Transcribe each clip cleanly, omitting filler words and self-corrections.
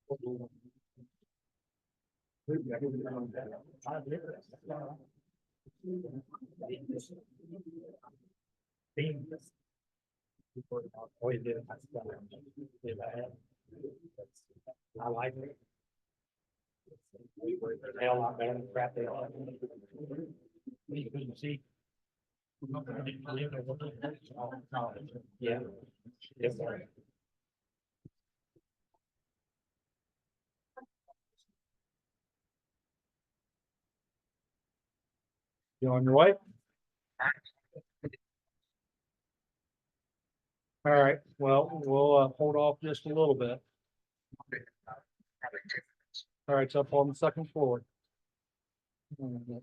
I like it. Hell, a lot better than crap they are. You couldn't see. Yeah. Yes, sir. You on your way? All right, well, we'll hold off just a little bit. All right, it's up on the second floor. We'll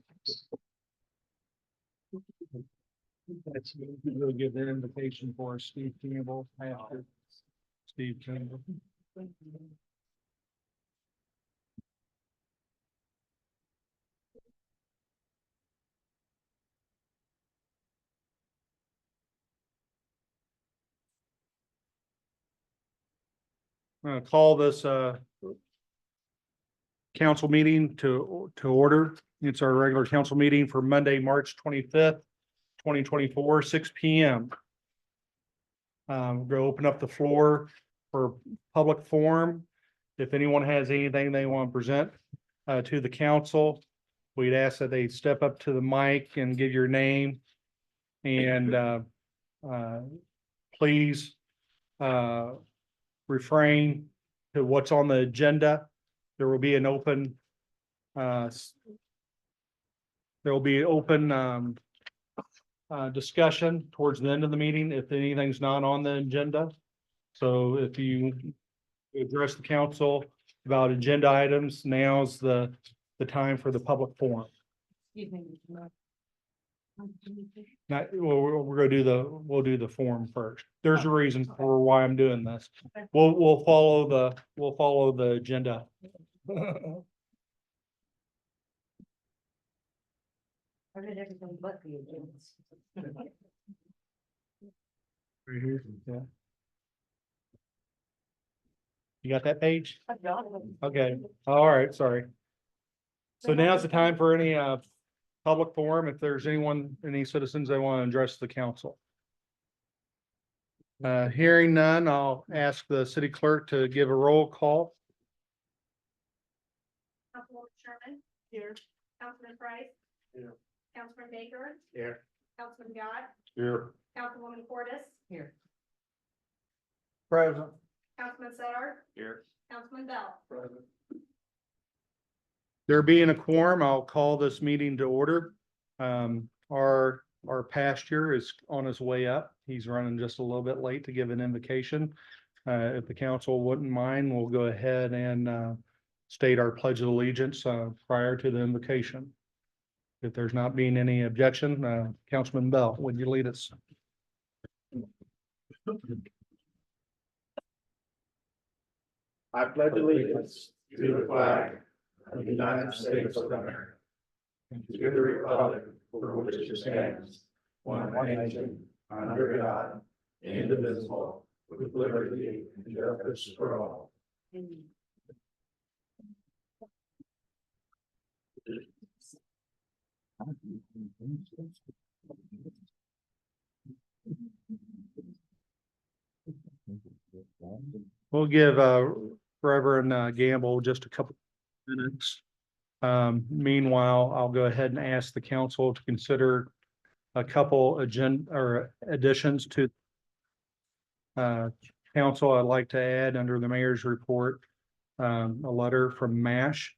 give the invitation for Steve Campbell after Steve Campbell. I'm gonna call this council meeting to order. It's our regular council meeting for Monday, March 25th, 2024, 6 p.m. Go open up the floor for public forum. If anyone has anything they want to present to the council, we'd ask that they step up to the mic and give your name. And please refrain to what's on the agenda. There will be an open discussion towards the end of the meeting if anything's not on the agenda. So if you address the council about agenda items, now's the time for the public forum. Not, well, we're gonna we'll do the form first. There's a reason for why I'm doing this. We'll follow the agenda. I did everything but the agendas. Right here, yeah. You got that page? I've got it. Okay, all right, sorry. So now's the time for any public forum, if there's any citizens that want to address the council. Hearing none, I'll ask the city clerk to give a roll call. Councilwoman Sherman. Here. Councilman Price. Here. Councilman Baker. Here. Councilman Dodd. Here. Councilwoman Cordis. Here. Present. Councilman Sutter. Here. Councilman Bell. Present. There being a quorum, I'll call this meeting to order. Our pasture is on his way up. He's running just a little bit late to give an invocation. If the council wouldn't mind, we'll go ahead and state our pledge of allegiance prior to the invocation. If there's not being any objection, Councilman Bell, would you lead us? I pledge allegiance to the flag of the United States of America, and to the republic for which it stands, one nation, under God, indivisible, with liberty and justice for all. We'll give Reverend Gamble just a couple minutes. Meanwhile, I'll go ahead and ask the council to consider a couple agenda or additions to council. I'd like to add under the mayor's report a letter from MASH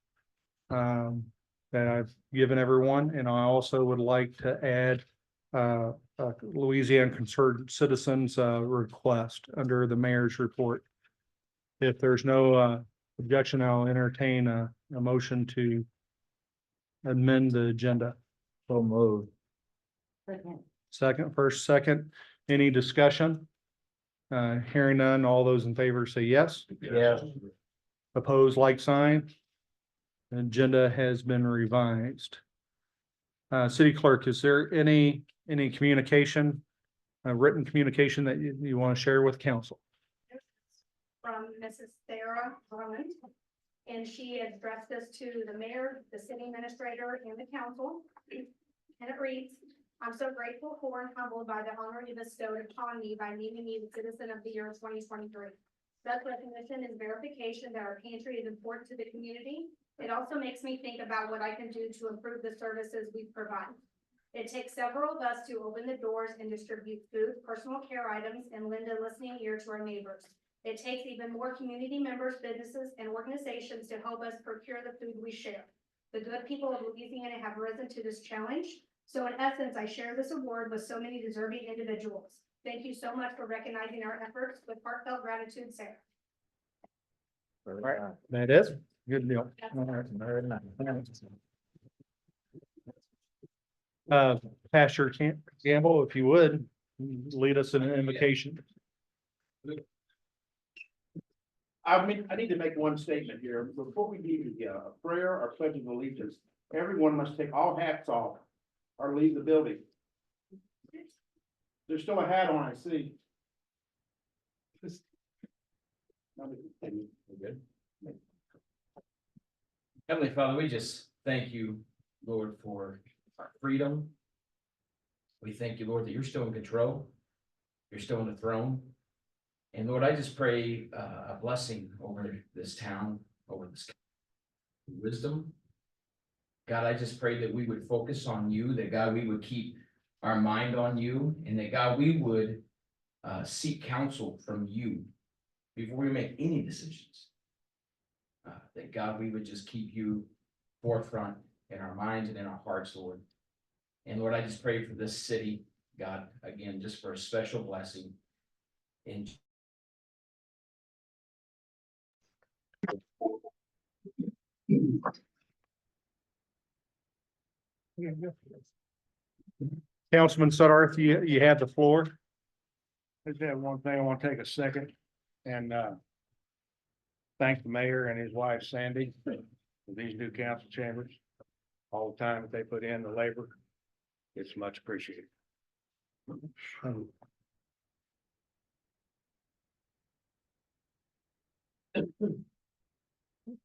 that I've given everyone, and I also would like to add Louisiana Concerned Citizens request under the mayor's report. If there's no objection, I'll entertain a motion to amend the agenda. So moved. Second, any discussion? Hearing none, all those in favor say yes. Yes. Opposed, like sign. Agenda has been revised. City clerk, is there any communication, written communication that you want to share with council? from Mrs. Sarah Drummond. And she addressed this to the mayor, the city administrator, and the council. And it reads, "I'm so grateful for and humbled by the honor you bestowed upon me by naming me the Citizen of the Year 2023. Such recognition is verification that our pantry is important to the community. It also makes me think about what I can do to improve the services we provide. It takes several of us to open the doors and distribute food, personal care items, and lend a listening ear to our neighbors. It takes even more community members, businesses, and organizations to help us procure the food we share. The good people of Louisiana have risen to this challenge. So in essence, I share this award with so many deserving individuals. Thank you so much for recognizing our efforts. With heartfelt gratitude, Sarah." Right. That is, good deal. All right. Very nice. Pastor Gamble, if you would, lead us in an invocation. I need to make one statement here. Before we do the prayer or pledge of allegiance, everyone must take all hats off or leave the building. There's still a hat on, I see. Heavenly Father, we just thank you, Lord, for our freedom. We thank you, Lord, that you're still in control. You're still on the throne. And Lord, I just pray a blessing over this town, over this wisdom. God, I just pray that we would focus on you, that God, we would keep our mind on you, and that God, we would seek counsel from you before we make any decisions. That God, we would just keep you forefront in our minds and in our hearts, Lord. And Lord, I just pray for this city, God, again, just for a special blessing. In Councilman Suddarth, you have the floor. I just have one thing. I want to take a second and thank the mayor and his wife Sandy for these new council chambers. All the time that they put in, the labor, it's much appreciated.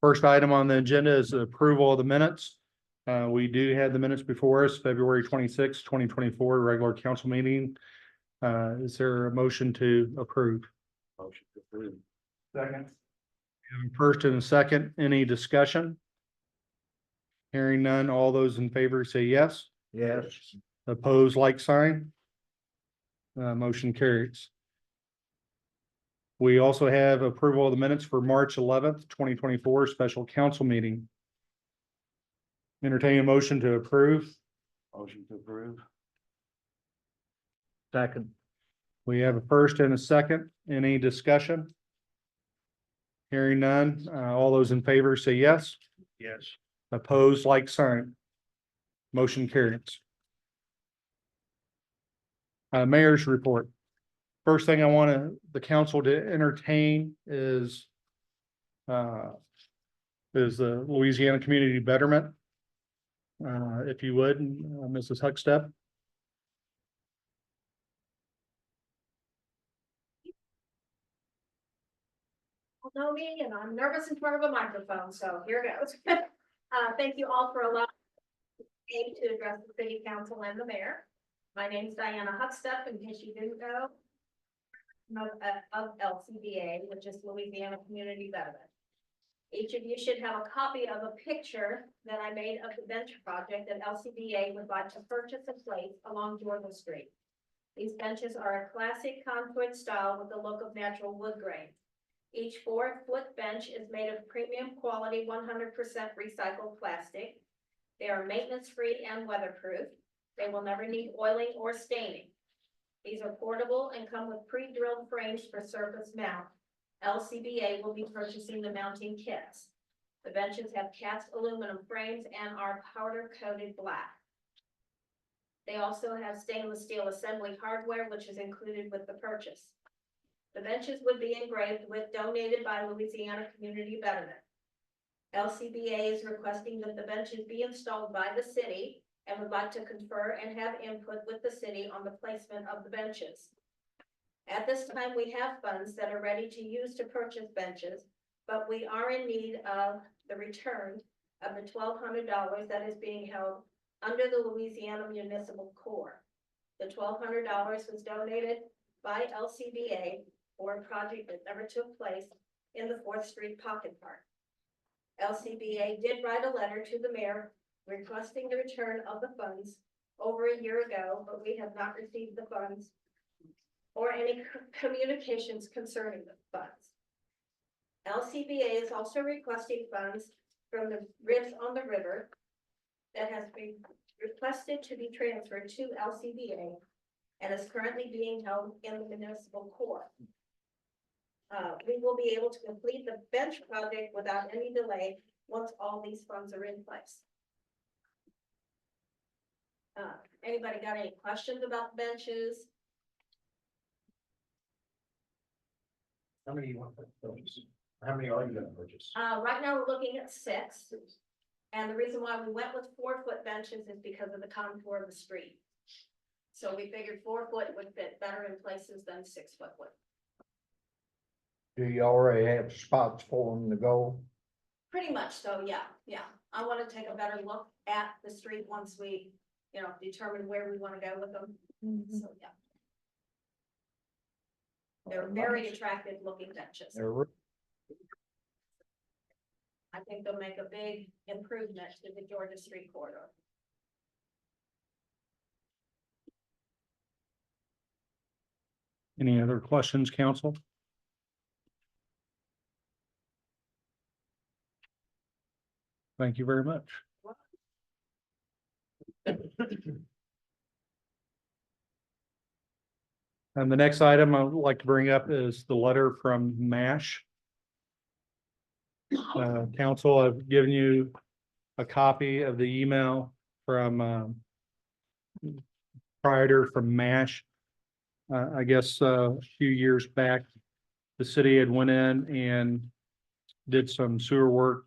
First item on the agenda is approval of the minutes. We do have the minutes before us, February 26, 2024, regular council meeting. Is there a motion to approve? Motion to approve. Second. First and a second, any discussion? Hearing none, all those in favor say yes. Yes. Opposed, like sign. Motion carries. We also have approval of the minutes for March 11th, 2024, special council meeting. Entertain a motion to approve. Motion to approve. Second. We have a first and a second. Any discussion? Hearing none, all those in favor say yes. Yes. Opposed, like sign. Motion carries. Mayor's report. First thing I want the council to entertain is the Louisiana Community Betterment. If you would, Mrs. Huckstep. Know me, and I'm nervous in front of a microphone, so here goes. Thank you all for allowing me to address the city council and the mayor. My name is Diana Huckstep, in case you didn't know, of LCBA, which is Louisiana Community Betterment. Each of you should have a copy of a picture that I made of the bench project that LCBA would like to purchase and place along Jordan Street. These benches are a classic contour style with the look of natural wood grain. Each 4-foot bench is made of premium quality 100% recycled plastic. They are maintenance-free and weatherproof. They will never need oiling or staining. These are portable and come with pre-drilled frames for surface mount. LCBA will be purchasing the mounting kits. The benches have cast aluminum frames and are powder-coated black. They also have stainless steel assembly hardware, which is included with the purchase. The benches would be engraved with donated by Louisiana Community Betterment. LCBA is requesting that the benches be installed by the city and would like to confer and have input with the city on the placement of the benches. At this time, we have funds that are ready to use to purchase benches, but we are in need of the return of the $1,200 that is being held under the Louisiana Municipal Corps. The $1,200 was donated by LCBA for a project that never took place in the 4th Street Pocket Park. LCBA did write a letter to the mayor requesting the return of the funds over a year ago, but we have not received the funds or any communications concerning the funds. LCBA is also requesting funds from the Ribs on the River that has been requested to be transferred to LCBA and is currently being held in the municipal court. We will be able to complete the bench project without any delay once all these funds are in place. Anybody got any questions about the benches? How many you want to purchase? How many are you gonna purchase? Right now, we're looking at 6. And the reason why we went with 4-foot benches is because of the contour of the street. So we figured 4-foot would fit better in places than 6-foot would. Do you already have spots for them to go? Pretty much so, yeah. I want to take a better look at the street once we, determine where we want to go with them. So, yeah. They're very attractive looking benches. They're I think they'll make a big improvement to the Georgia Street corridor. Any other questions, council? Thank you very much. And the next item I would like to bring up is the letter from MASH. Council, I've given you a copy of the email from proprietor from MASH. I guess a few years back, the city had went in and did some sewer work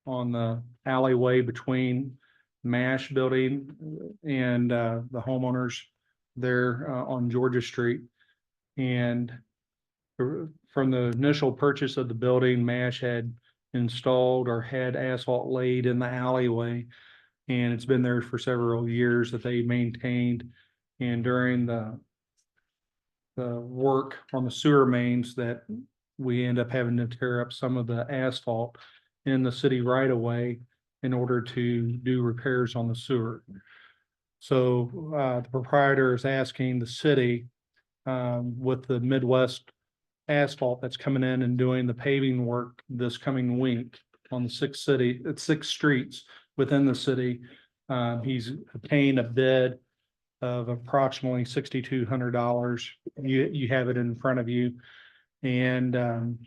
on the alleyway between MASH building and the homeowners there on Georgia Street. And from the initial purchase of the building, MASH had installed or had asphalt laid in the alleyway. And it's been there for several years that they maintained. And during the work on the sewer mains, that we end up having to tear up some of the asphalt in the city right away in order to do repairs on the sewer. So the proprietor is asking the city with the Midwest asphalt that's coming in and doing the paving work this coming week on the 6 streets within the city. He's obtained a bid of approximately $6,200. You have it in front of you. And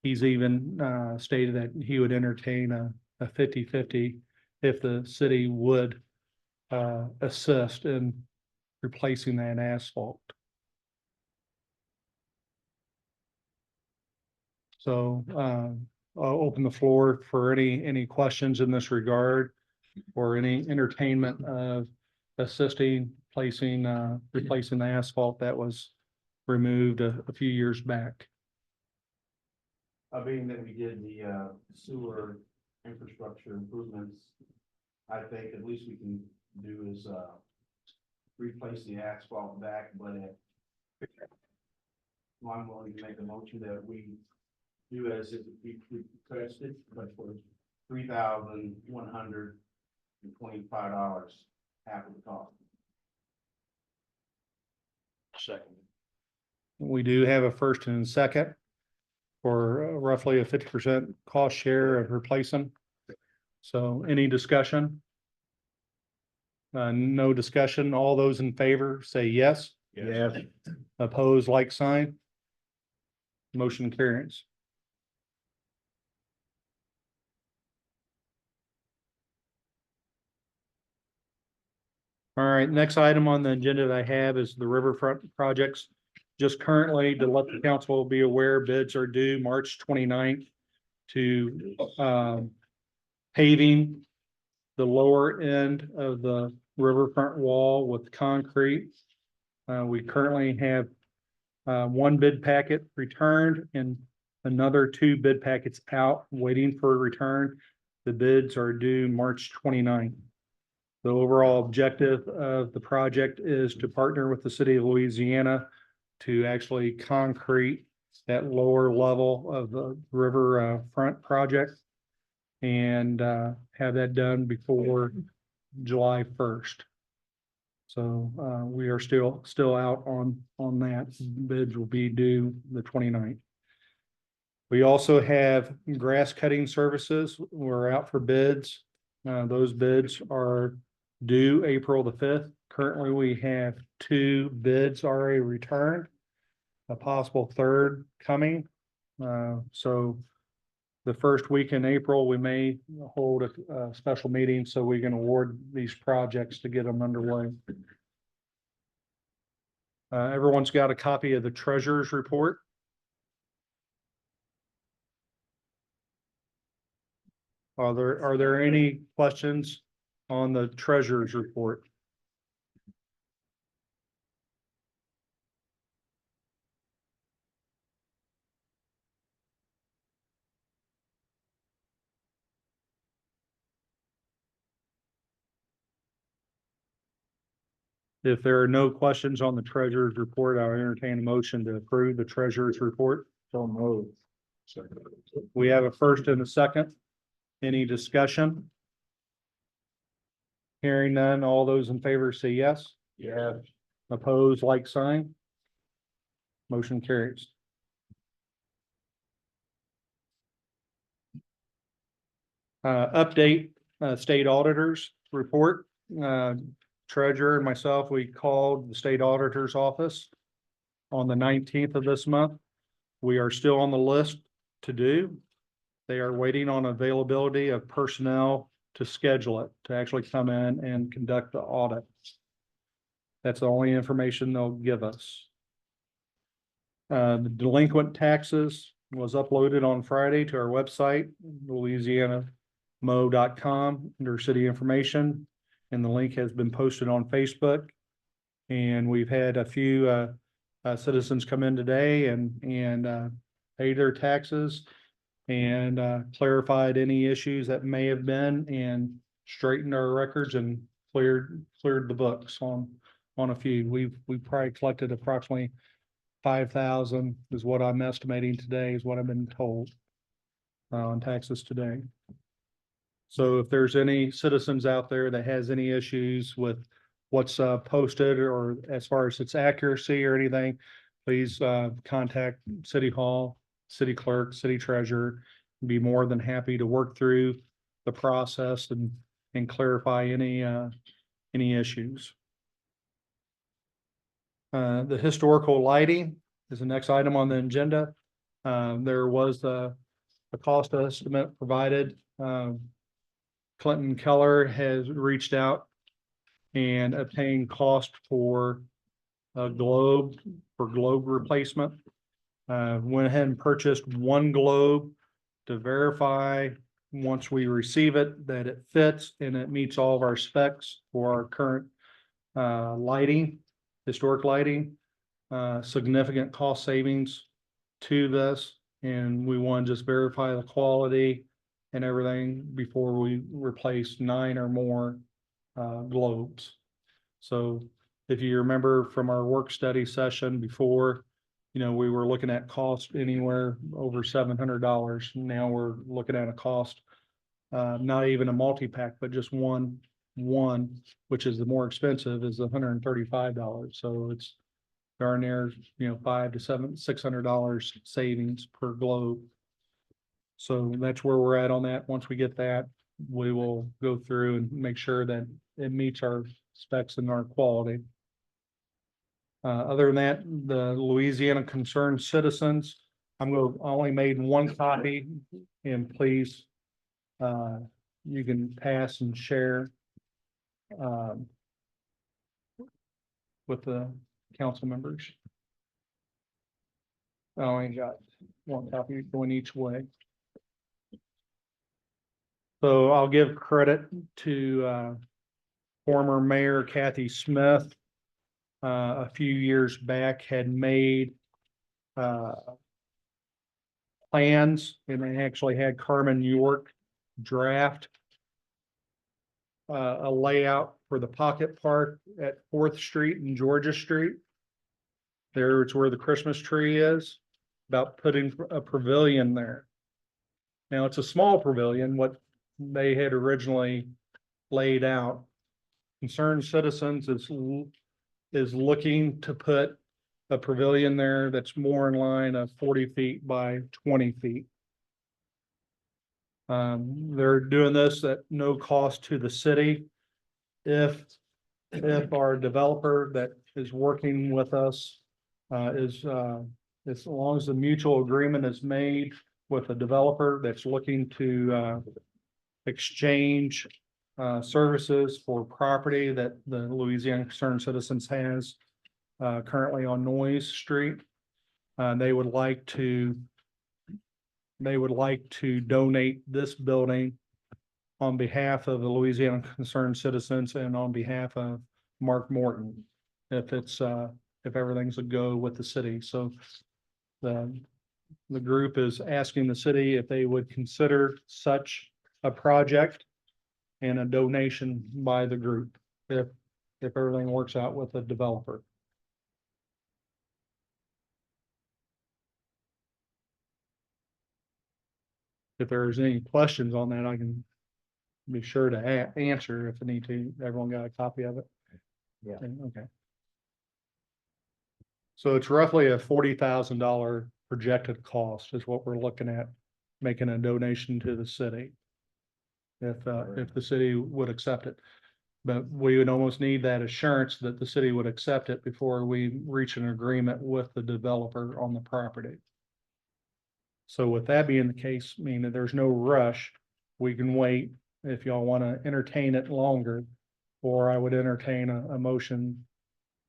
he's even stated that he would entertain a 50-50 if the city would assist in replacing that asphalt. So I'll open the floor for any questions in this regard or any entertainment of assisting replacing the asphalt that was removed a few years back. Being that we did the sewer infrastructure improvements, I think at least we can do is replace the asphalt back, but I'm willing to make a motion that we do as if we requested, but for $3,125, half of the cost. Second. We do have a first and second for roughly a 50% cost share of replacing. So any discussion? No discussion. All those in favor say yes. Yes. Opposed, like sign. Motion carries. All right, next item on the agenda that I have is the riverfront projects. Just currently, to let the council be aware, bids are due March 29th to paving the lower end of the riverfront wall with concrete. We currently have one bid packet returned and another 2 bid packets out waiting for return. The bids are due March 29th. The overall objective of the project is to partner with the city of Louisiana to actually concrete that lower level of the river front project and have that done before July 1st. So we are still out on that. Bids will be due the 29th. We also have grass cutting services. We're out for bids. Those bids are due April the 5th. Currently, we have 2 bids already returned, a possible 3rd coming. So the first week in April, we may hold a special meeting so we can award these projects to get them underway. Everyone's got a copy of the treasurer's report. Are there any questions on the treasurer's report? If there are no questions on the treasurer's report, I'll entertain a motion to approve the treasurer's report. So moved. We have a first and a second. Any discussion? Hearing none, all those in favor say yes. Yeah. Opposed, like sign. Motion carries. Update, state auditors report. Treasurer and myself, we called the state auditor's office on the 19th of this month. We are still on the list to do. They are waiting on availability of personnel to schedule it, to actually come in and conduct the audit. That's the only information they'll give us. The delinquent taxes was uploaded on Friday to our website, louisianamo.com, under city information. And the link has been posted on Facebook. And we've had a few citizens come in today and pay their taxes and clarified any issues that may have been and straightened our records and cleared the books on a few. We've probably collected approximately 5,000 is what I'm estimating today, is what I've been told on taxes today. So if there's any citizens out there that has any issues with what's posted or as far as its accuracy or anything, please contact City Hall, City Clerk, City Treasurer. Be more than happy to work through the process and clarify any issues. The historical lighting is the next item on the agenda. There was a cost estimate provided. Clinton Keller has reached out and obtained cost for a globe replacement. Went ahead and purchased 1 globe to verify once we receive it that it fits and it meets all of our specs for our current lighting, historic lighting. Significant cost savings to this, and we want to just verify the quality and everything before we replace 9 or more globes. So if you remember from our work study session before, we were looking at cost anywhere over $700. Now we're looking at a cost, not even a multi-pack, but just one, which is the more expensive, is $135. So it's darn near, $500 to $600 savings per globe. So that's where we're at on that. Once we get that, we will go through and make sure that it meets our specs and our quality. Other than that, the Louisiana Concerned Citizens, I only made 1 copy, and please, you can pass and share with the council members. I only got 1 copy going each way. So I'll give credit to former Mayor Kathy Smith. A few years back had made uh, plans, and they actually had Carmen York draft a layout for the pocket park at Fourth Street and Georgia Street. There's where the Christmas tree is, about putting a pavilion there. Now, it's a small pavilion, what they had originally laid out. Concerned Citizens is looking to put a pavilion there that's more in line of 40 feet by 20 feet. They're doing this at no cost to the city. If our developer that is working with us as long as the mutual agreement is made with a developer that's looking to exchange services for property that the Louisiana Concerned Citizens has currently on Noyes Street. They would like to donate this building on behalf of the Louisiana Concerned Citizens and on behalf of Mark Morton, if everything's a go with the city. So the group is asking the city if they would consider such a project and a donation by the group if everything works out with the developer. If there's any questions on that, I can be sure to answer if I need to. Everyone got a copy of it? Yeah. Okay. So it's roughly a $40,000 projected cost is what we're looking at, making a donation to the city. If the city would accept it. But we would almost need that assurance that the city would accept it before we reach an agreement with the developer on the property. So with that being the case, meaning there's no rush, we can wait if y'all want to entertain it longer. Or I would entertain a motion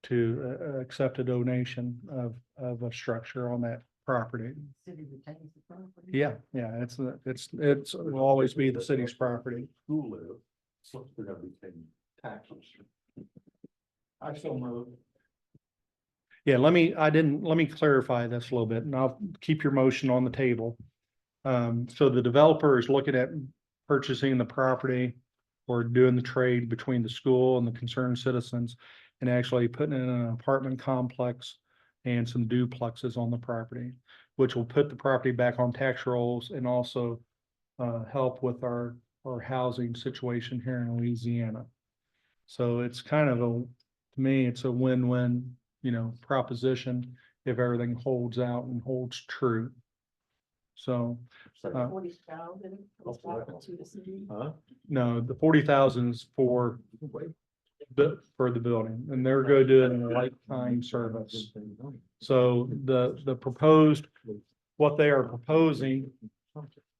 to accept a donation of a structure on that property. City retains the property. Yeah, it's will always be the city's property. School live, so they're gonna be paying taxes. I still move. Yeah, let me clarify this a little bit and I'll keep your motion on the table. So the developer is looking at purchasing the property or doing the trade between the school and the Concerned Citizens and actually putting in an apartment complex and some duplexes on the property, which will put the property back on tax rolls and also help with our housing situation here in Louisiana. So it's kind of to me, it's a win-win, proposition if everything holds out and holds true. So, So 40,000 was offered to the city. no, the 40,000 is for the building and they're going to do it in a lifetime service. So the proposed, what they are proposing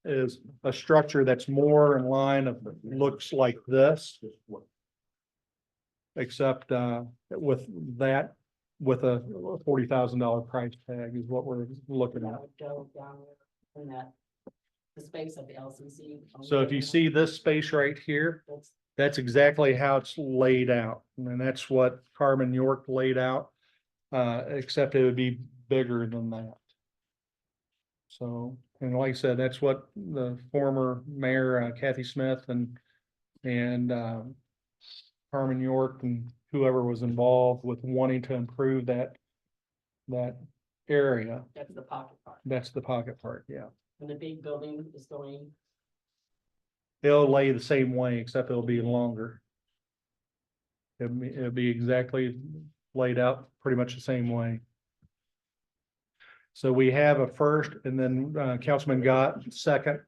is a structure that's more in line of, looks like this. Except with a $40,000 price tag is what we're looking at. That would go down in that, the space of the LCC. So if you see this space right here, that's exactly how it's laid out. And that's what Carmen York laid out, except it would be bigger than that. So, and like I said, that's what the former mayor, Kathy Smith and Carmen York and whoever was involved with wanting to improve that area. That's the pocket park. That's the pocket part, yeah. And the big building is going, It'll lay the same way, except it'll be longer. It'll be exactly laid out pretty much the same way. So we have a first and then Councilman Gott second.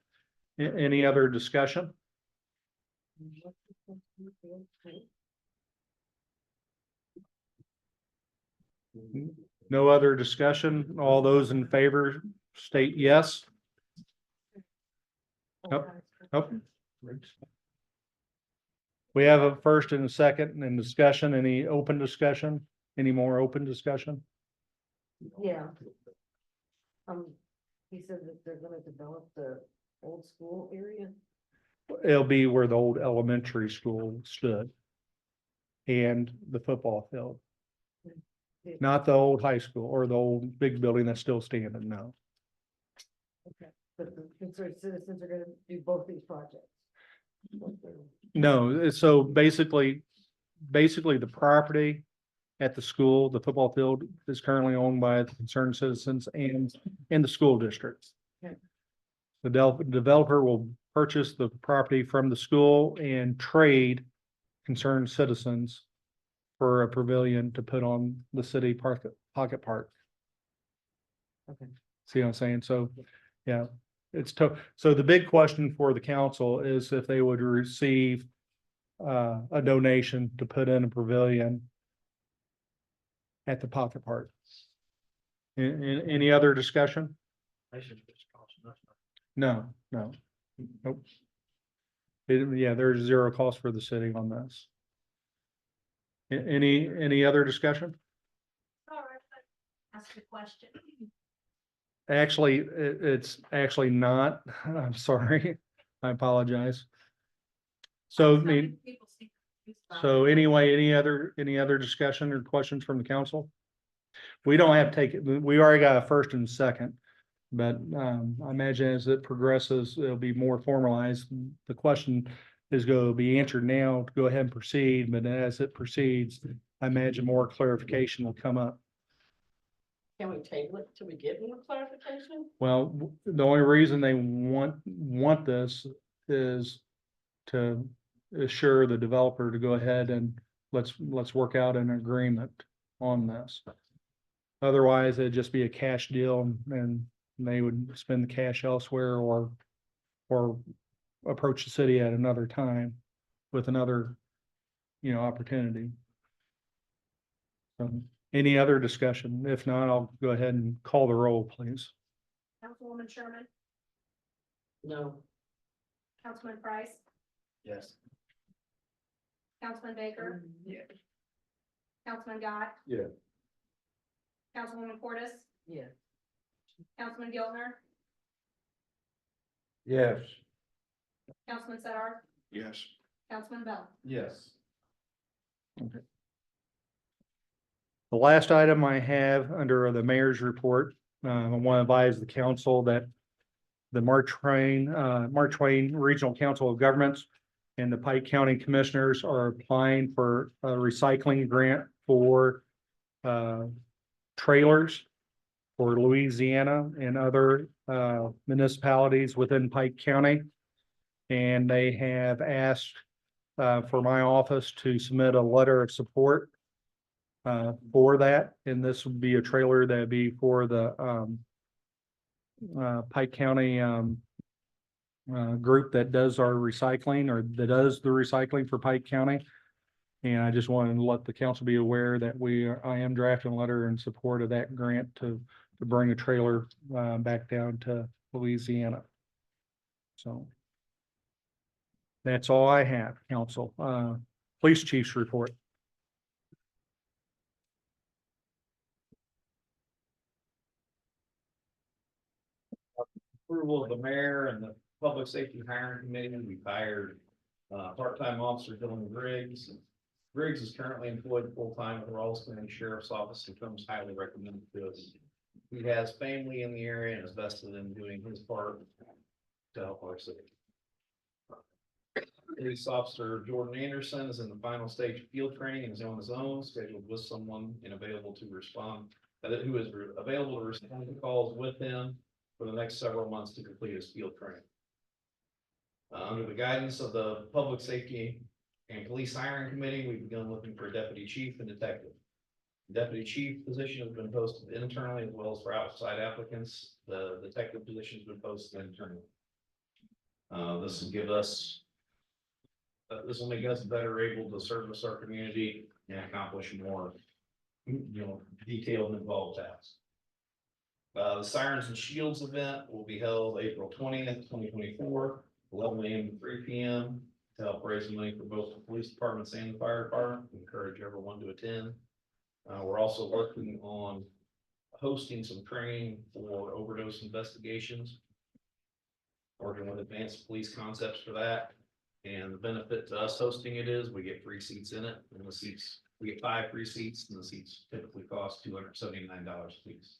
Any other discussion? No other discussion? All those in favor state yes. Nope. We have a first and a second and discussion. Any open discussion? Any more open discussion? yeah. He said that they're gonna develop the old school area. It'll be where the old elementary school stood. And the football field. Not the old high school or the old big building that's still standing, no. But the concerned citizens are gonna do both these projects. No, so basically the property at the school, the football field is currently owned by the concerned citizens and in the school district. Okay. The developer will purchase the property from the school and trade concerned citizens for a pavilion to put on the city pocket park. Okay. See what I'm saying? So, yeah, it's tough. So the big question for the council is if they would receive a donation to put in a pavilion at the pocket park. Any other discussion? No, no, nope. Yeah, there's zero cost for the city on this. Any other discussion? Sorry, ask a question. Actually, it's actually not. I'm sorry. I apologize. So, I mean, People seem confused about so it. anyway, any other discussion or questions from the council? We don't have to take it, we already got a first and second. But I imagine as it progresses, it'll be more formalized. The question is going to be answered now to go ahead and proceed, but as it proceeds, I imagine more clarification will come up. Can we table it till we get more clarification? Well, the only reason they want this is to assure the developer to go ahead and let's work out an agreement on this. Otherwise, it'd just be a cash deal and they would spend the cash elsewhere or approach the city at another time with another, opportunity. So, any other discussion? If not, I'll go ahead and call the roll, please. Councilwoman Sherman, No. Councilman Price, Yes. Councilman Baker, Yeah. Councilman Gott. Yeah. Councilwoman Portis, Yeah. Councilman Giltner, Yes. Councilman Sudar, Yes. Councilman Bell. Yes. The last item I have under the mayor's report, I want to advise the council that the Mark Twain Regional Council of Governments and the Pike County Commissioners are applying for a recycling grant for trailers for Louisiana and other municipalities within Pike County. And they have asked for my office to submit a letter of support for that, and this would be a trailer that'd be for the Pike County group that does our recycling or that does the recycling for Pike County. And I just wanted to let the council be aware that I am drafting a letter in support of that grant to bring a trailer back down to Louisiana. So that's all I have, council. Police chief's report. Approval of the mayor and the public safety hiring committee, we've hired part-time officer Dylan Griggs. Griggs is currently employed full-time with the Rawls County Sheriff's Office and comes highly recommended to us. He has family in the area and is vested in doing his part to help our city. Police officer Jordan Anderson is in the final stage of field training and is on his own, scheduled with someone and available to respond, who is available to respond to calls with him for the next several months to complete his field training. Under the guidance of the Public Safety and Police Hiring Committee, we've begun looking for a deputy chief and detective. Deputy chief position has been posted internally as well as for outside applicants. The detective position has been posted internally. This will give us, this will make us better able to service our community and accomplish more, detailed and involved tasks. The Sirens and Shields event will be held April 20th, 2024, 11 a.m. to 3 p.m. to help raise money for both the police departments and the fire department. We encourage everyone to attend. We're also working on hosting some training for overdose investigations. Working with advanced police concepts for that. And the benefit to us hosting it is we get free seats in it, and the seats We get 5 free seats, and the seats typically cost $279 a piece.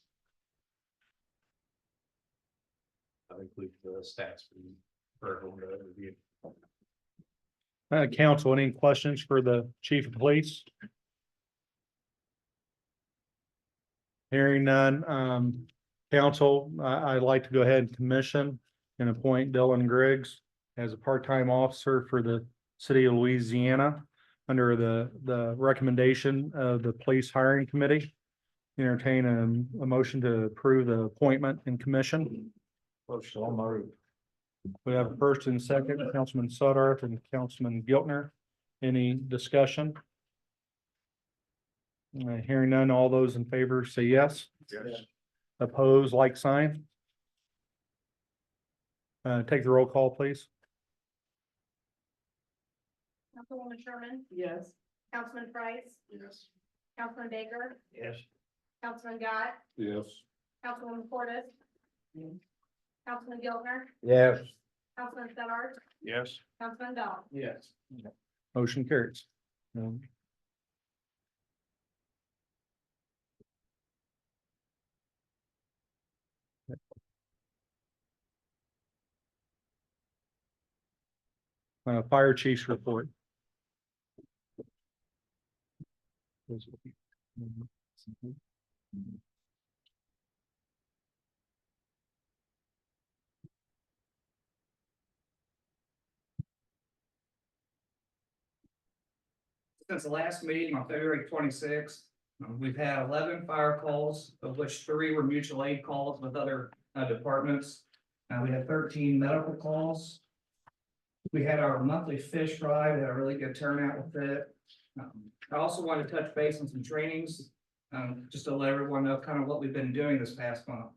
I include the stats for everyone to review. Council, any questions for the chief of police? Hearing none, council, I'd like to go ahead and commission and appoint Dylan Griggs as a part-time officer for the city of Louisiana under the recommendation of the police hiring committee. Entertain a motion to approve the appointment and commission. So moved. We have a first and second, Councilman Sutter and Councilman Giltner. Any discussion? Hearing none, all those in favor say yes. Yes. Oppose, like sign. Take the roll call, please. Councilwoman Sherman, Yes. Councilman Price, Yes. Councilman Baker, Yes. Councilman Gott, Yes. Councilwoman Portis, Councilman Giltner, Yes. Councilman Stellart, Yes. Councilman Bell. Yes. Motion carries. Fire chief's report. Since the last meeting on February 26th, we've had 11 fire calls, of which 3 were mutual aid calls with other departments. We had 13 medical calls. We had our monthly fish fry, we had a really good turnout with it. I also want to touch base on some trainings, just to let everyone know kind of what we've been doing this past month.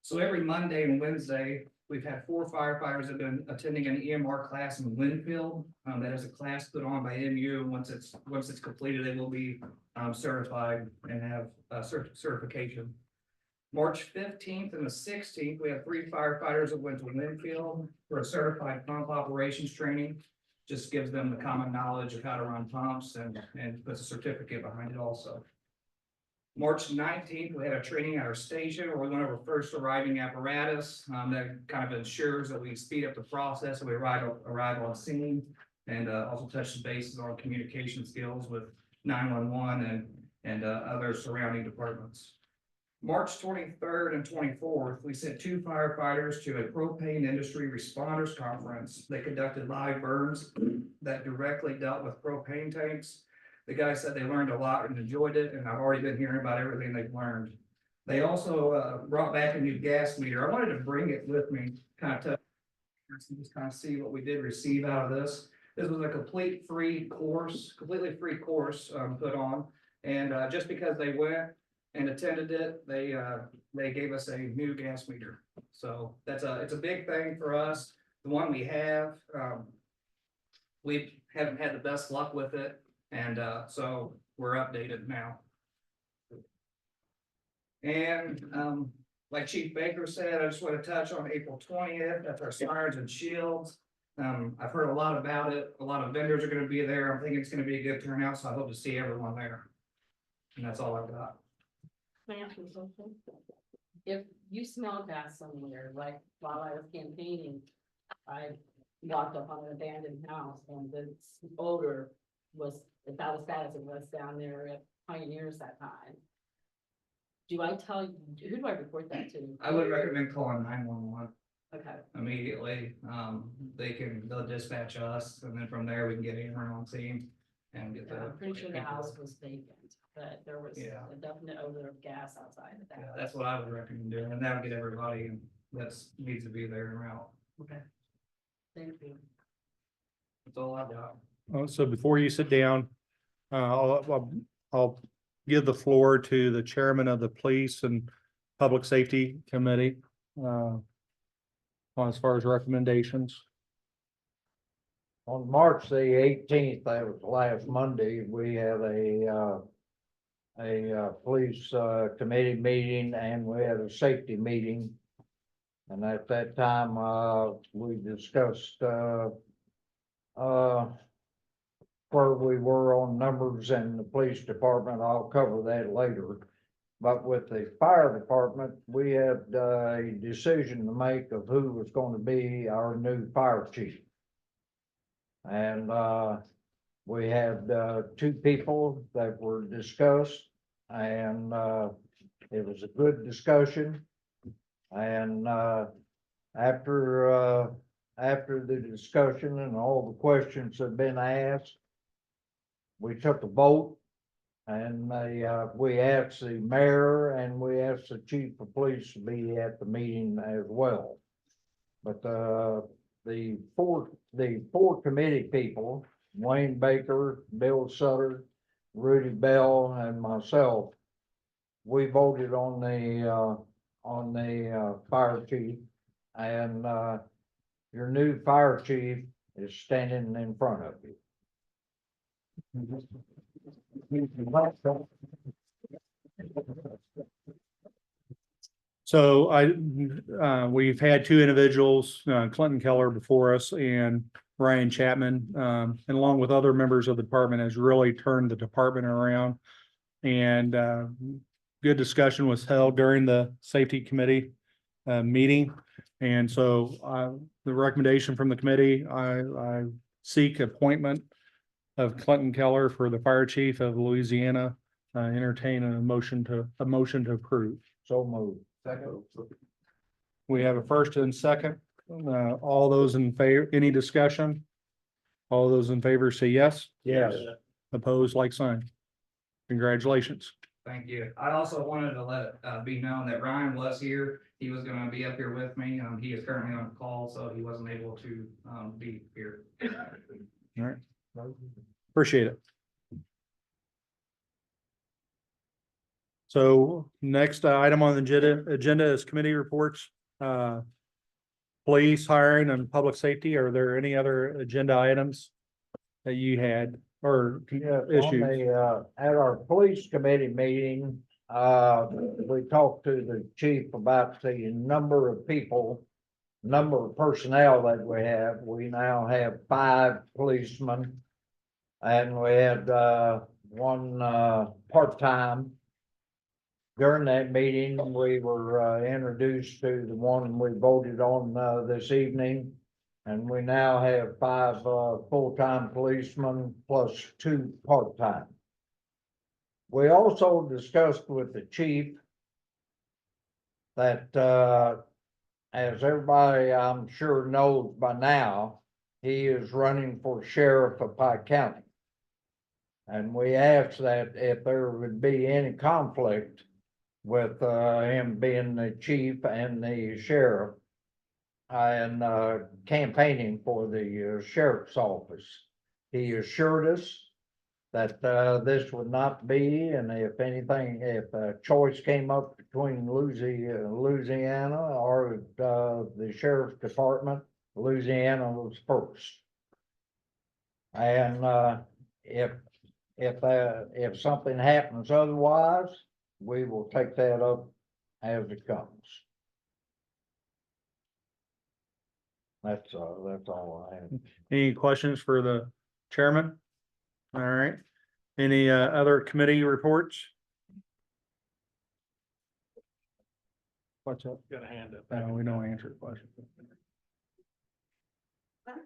So every Monday and Wednesday, we've had 4 firefighters that have been attending an EMR class in Winfield. That is a class put on by MU. Once it's completed, they will be certified and have certification. March 15th and the 16th, we have 3 firefighters that went to Winfield for a certified pump operations training. Just gives them the common knowledge of how to run pumps and puts a certificate behind it also. March 19th, we had a training at our station where we went over first arriving apparatus. That kind of ensures that we speed up the process and we arrive on scene, and also touch the bases on communication skills with 911 and other surrounding departments. March 23rd and 24th, we sent 2 firefighters to a propane industry responders conference. They conducted live burns that directly dealt with propane tanks. The guys said they learned a lot and enjoyed it, and I've already been hearing about everything they've learned. They also brought back a new gas meter. I wanted to bring it with me, just kind of see what we did receive out of this. This was a completely free course put on, and just because they went and attended it, they gave us a new gas meter. So it's a big thing for us. The one we have, we haven't had the best luck with it, and so we're updated now. And like Chief Baker said, I just want to touch on April 20th. That's our Sirens and Shields. I've heard a lot about it. A lot of vendors are going to be there. I'm thinking it's going to be a good turnout, so I hope to see everyone there. And that's all I've got. May I ask you something? If you smell gas somewhere, like while I was campaigning, I walked up on an abandoned house and the odor was about as bad as it was down there at Pioneers that time. Do I tell you, who do I report that to? I would recommend calling 911 Okay, immediately. They'll dispatch us, and then from there we can get anyone on scene and get the. I'm pretty sure the house was vacant, but there was Yeah. a definite odor of gas outside of Yeah, that. that's what I would recommend doing, and that'll get everybody that's needs to be there and out. Okay. Thank you. That's all I've got. So before you sit down, I'll give the floor to the chairman of the Police and Public Safety Committee. As far as recommendations. On March the 18th, that was last Monday, we had a police committee meeting, and we had a safety meeting. And at that time, we discussed where we were on numbers in the police department. I'll cover that later. But with the fire department, we had a decision to make of who was going to be our new fire chief. And we had two people that were discussed, and it was a good discussion. And after the discussion and all the questions had been asked, we took a vote. And we asked the mayor and we asked the chief of police to be at the meeting as well. But the four committee people, Wayne Baker, Bill Sutter, Rudy Bell, and myself, we voted on the fire chief, and your new fire chief is standing in front of you. So we've had two individuals, Clinton Keller before us and Ryan Chapman, and along with other members of the department, has really turned the department around. And good discussion was held during the safety committee meeting. And so the recommendation from the committee, I seek appointment of Clinton Keller for the fire chief of Louisiana. Entertain a motion to approve. So moved. Second. We have a first and second. All those in favor, any discussion? All those in favor say yes. Yes. Opposed, like sign. Congratulations. Thank you. I also wanted to let it be known that Ryan was here. He was gonna be up here with me. He is currently on call, so he wasn't able to be here. All right. Appreciate it. So next item on the agenda is committee reports. Police hiring and public safety. Are there any other agenda items that you had or issues? At our police committee meeting, we talked to the chief about the number of personnel that we have. We now have 5 policemen. And we had one part-time. During that meeting, we were introduced to the one we voted on this evening. And we now have 5 full-time policemen plus 2 part-time. We also discussed with the chief that as everybody I'm sure knows by now, he is running for sheriff of Pike County. And we asked that if there would be any conflict with him being the chief and the sheriff and campaigning for the sheriff's office. He assured us that this would not be, and if anything, if a choice came up between Louisiana or the sheriff's department, Louisiana was first. And if something happens otherwise, we will take that up as it comes. That's all I have. Any questions for the chairman? All right. Any other committee reports? What's up? Got a hand up. No, we don't answer questions.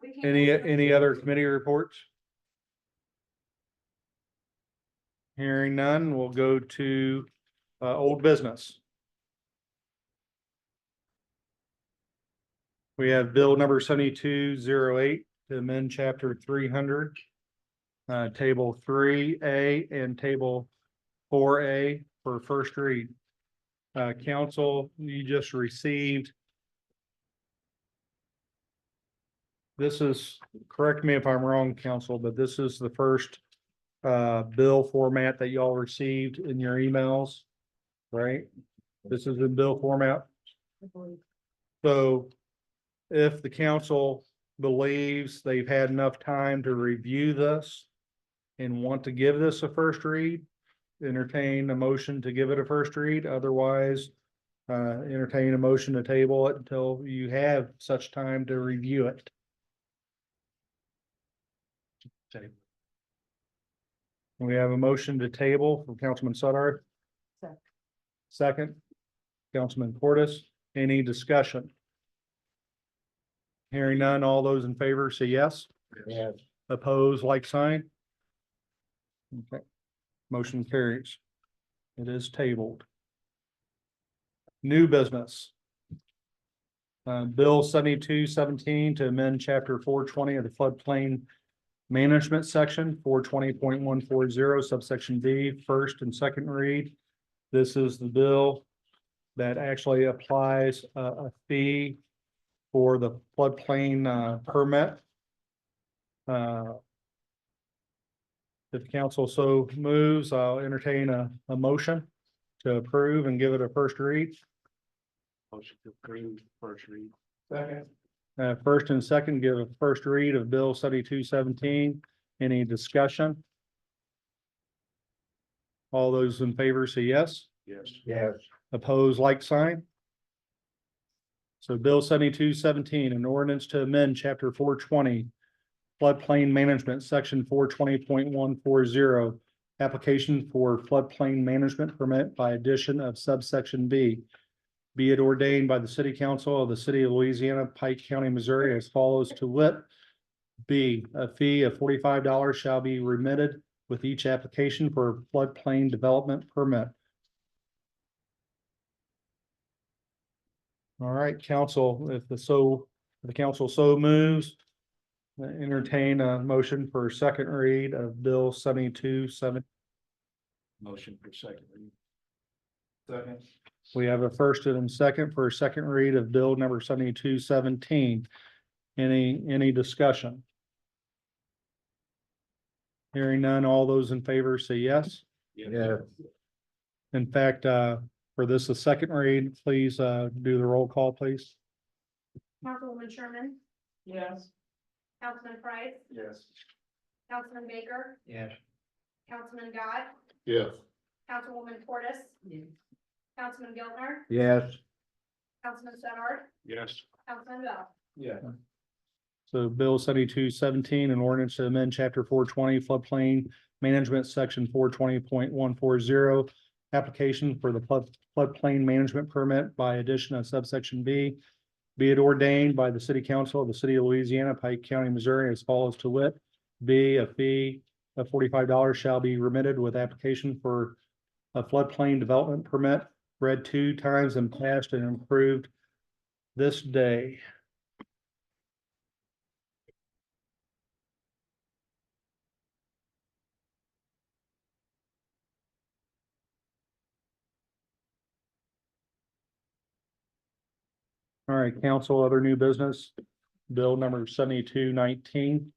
We can't- Any other committee reports? Hearing none, we'll go to old business. We have bill number 7208 to amend chapter 300. Table 3A and table 4A for first read. Council, you just received. This is, correct me if I'm wrong, council, but this is the first bill format that y'all received in your emails, right? This is in bill format. So if the council believes they've had enough time to review this and want to give this a first read, entertain a motion to give it a first read. Otherwise, entertain a motion to table it until you have such time to review it. We have a motion to table from Councilman Sutter. Second. Second, Councilman Portis. Any discussion? Hearing none, all those in favor say yes. Yes. Oppose, like sign. Okay, motion carries. It is tabled. New business. Bill 7217 to amend chapter 420 of the floodplain management section, 420.140 subsection B, first and second read. This is the bill that actually applies a fee for the floodplain permit. If council so moves, I'll entertain a motion to approve and give it a first read. Motion to approve first read. Second. First and second, give a first read of Bill 7217. Any discussion? All those in favor say yes. Yes. Yes. Oppose, like sign. So Bill 7217, an ordinance to amend chapter 420 floodplain management, section 420.140, application for floodplain management permit by addition of subsection B. Be it ordained by the city council of the city of Louisiana, Pike County, Missouri, as follows to wit. B, a fee of $45 shall be remitted with each application for floodplain development permit. All right, council, if the council so moves, entertain a motion for second read of Bill 7217. Motion for second read. Second. We have a first and second for a second read of Bill number 7217. Any discussion? Hearing none, all those in favor say yes. Yes. In fact, for this, the second read, please do the roll call, please. Councilwoman Sherman, Yes. Councilman Price, Yes. Councilman Baker, Yes. Councilman Dodd, Yes. Councilwoman Portis, Yes. Councilman Giltner, Yes. Councilman Sudar, Yes. Councilman Bell. Yeah. So Bill 7217, an ordinance to amend chapter 420 floodplain management, section 420.140, application for the floodplain management permit by addition of subsection B. Be it ordained by the city council of the city of Louisiana, Pike County, Missouri, as follows to wit. B, a fee of $45 shall be remitted with application for a floodplain development permit read 2 times and passed and approved this day. All right, council, other new business, bill number 7219.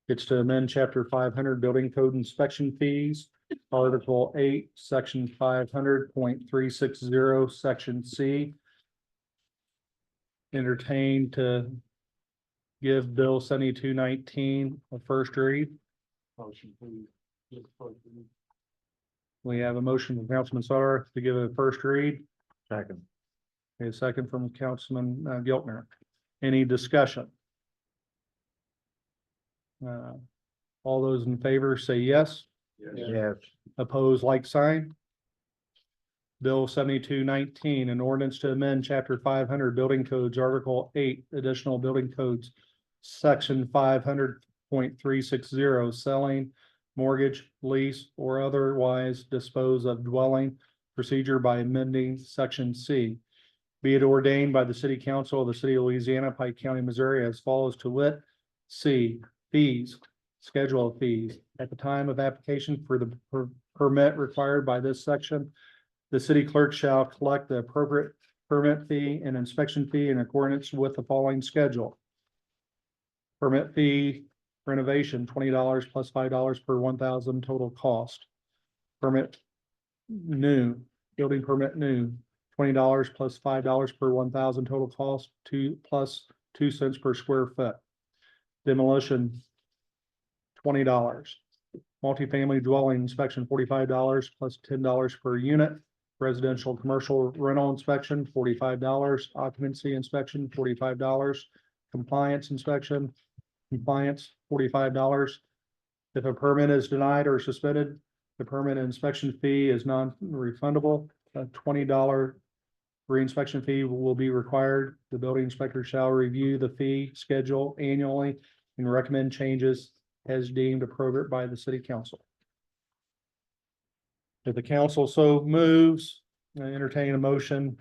It's to amend chapter 500 building code inspection fees, article 8, section 500.360, section C. Entertain to give bill 7219 a first read. Motion please. We have a motion from Councilman Sutter to give it a first read. Second. A second from Councilman Giltner. Any discussion? All those in favor say yes. Yes. Oppose, like sign. Bill 7219, an ordinance to amend chapter 500 building codes, article 8, additional building codes, section 500.360, selling, mortgage, lease, or otherwise dispose of dwelling, procedure by amending section C. Be it ordained by the city council of the city of Louisiana, Pike County, Missouri, as follows to wit. C, fees, schedule of fees. At the time of application for the permit required by this section, the city clerk shall collect the appropriate permit fee and inspection fee in accordance with the following schedule. Permit fee renovation, $20 plus $5 per 1,000 total cost. Permit new, building permit new, $20 plus $5 per 1,000 total cost, 2 plus 2 cents per square foot. Demolition, $20. Multifamily dwelling inspection, $45 plus $10 per unit. Residential commercial rental inspection, $45. Occupancy inspection, $45. Compliance inspection, compliance, $45. If a permit is denied or suspended, the permit inspection fee is non-refundable. A $20 reinspection fee will be required. The building inspector shall review the fee schedule annually and recommend changes as deemed appropriate by the city council. If the council so moves, I entertain a motion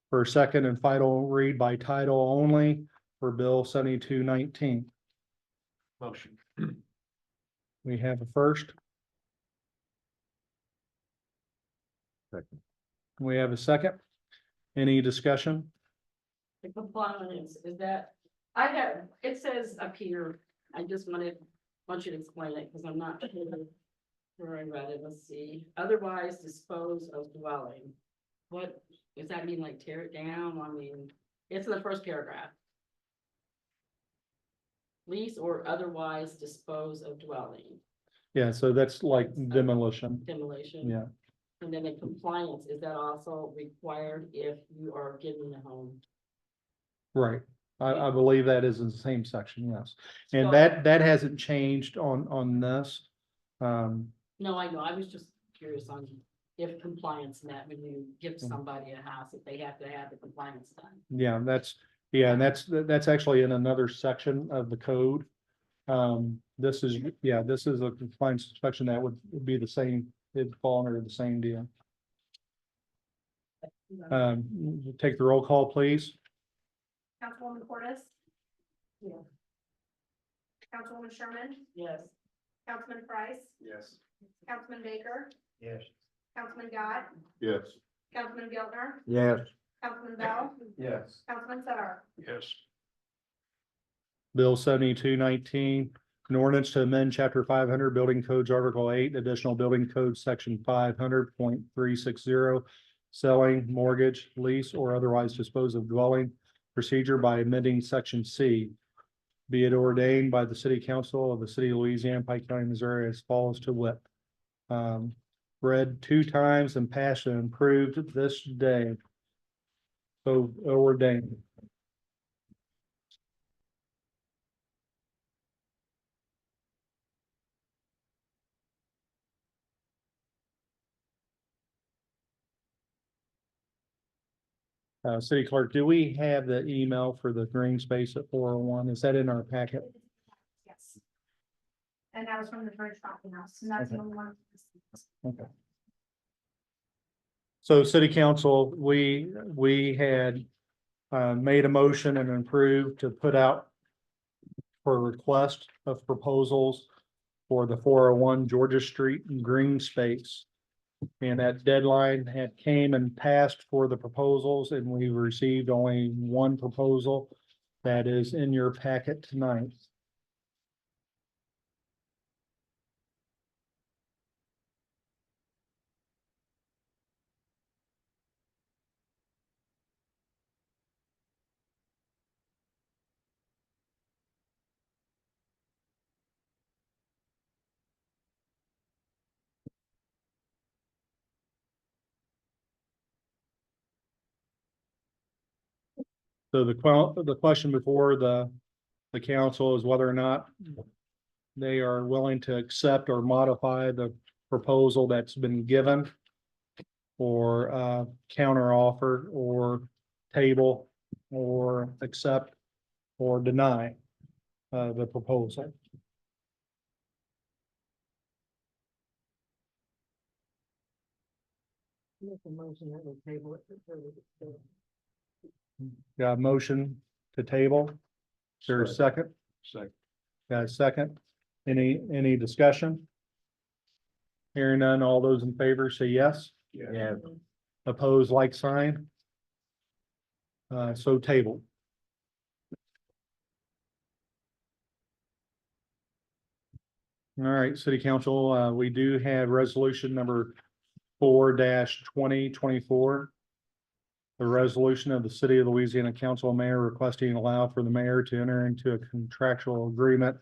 for a second and final read by title only for Bill 7219. Motion. We have a first. We have a second. Any discussion? The compliance, is that, I have, it says up here, I just want you to explain it, because I'm not sure where I read it, let's see. Otherwise dispose of dwelling. What, does that mean like tear it down? I mean, it's in the first paragraph. Lease or otherwise dispose of dwelling, Yeah, so that's like demolition. demolition. Yeah, And then the compliance, is that also required if you are giving a home? right. I believe that is in the same section, yes. And So- that hasn't changed on this. No, I know, I was just curious on if compliance met when you give somebody a house, if they have to have the compliance done. Yeah, and that's actually in another section of the code. This is a compliance inspection that would be the same, it'd fall under the same deal. Take the roll call, please. Councilwoman Cordes, Yeah. Councilwoman Sherman, Yes. Councilman Price, Yes. Councilman Baker, Yes. Councilman Dodd, Yes. Councilman Giltner, Yes. Councilman Bell, Yes. Councilman Sutter. Yes. Bill 7219, an ordinance to amend chapter 500 Building Codes, Article 8, additional building code section 500.360, selling, mortgage, lease, or otherwise dispose of dwelling procedure by amending section C. Be it ordained by the city council of the city of Louisiana, Pike County, Missouri, as follows to wit. Read 2 times and passed and approved this day. So ordained. City clerk, do we have the email for the green space at 401? Is that in our packet? Yes. And that was from the Bridge Property House, and that's the only one. Okay. So city council, we had made a motion and approved to put out for request of proposals for the 401 Georgia Street and green space. And that deadline had came and passed for the proposals, and we received only one proposal that is in your packet tonight. So the question before the council is whether or not they are willing to accept or modify the proposal that's been given, or counter offer, or table, or accept or deny the proposal. Make a motion that we table it for further. Got a motion to table? Is there a second? Second. Got a second? Any discussion? Hearing none, all those in favor say yes. Yeah. Opposed, like sign. So table. All right, city council, we do have resolution number 4-2024. The resolution of the city of Louisiana Council of Mayor requesting allow for the mayor to enter into a contractual agreement.